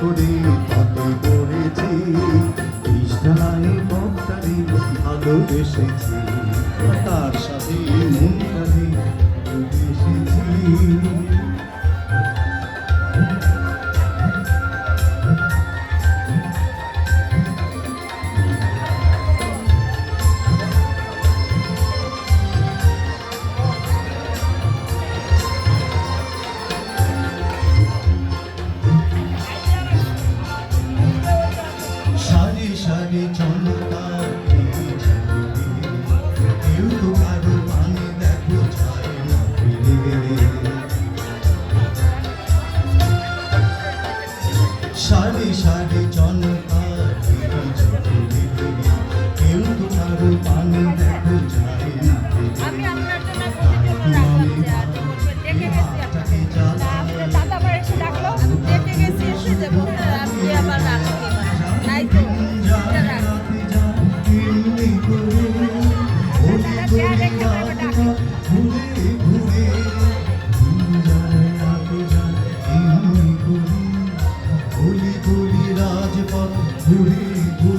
করে পথে পড়েছি, কৃষ্ণায় পথটারে ভালোবেসেছি, তার সাথে মনটারে এসেছি। সারি সারি চমৎকার কেউ তো কারো পানি দেখো যায় না ফিরে। সারি সারি চমৎকার কেউ তো কারো পানি দেখো যায় না আমি আপনার জন্য দেখে গেছি দাদা আবার এসে ডাকলো, দেখে গেছি এসে যাবো, আপনি আবার রাখছি নাই তো ঘুরে ঘুরে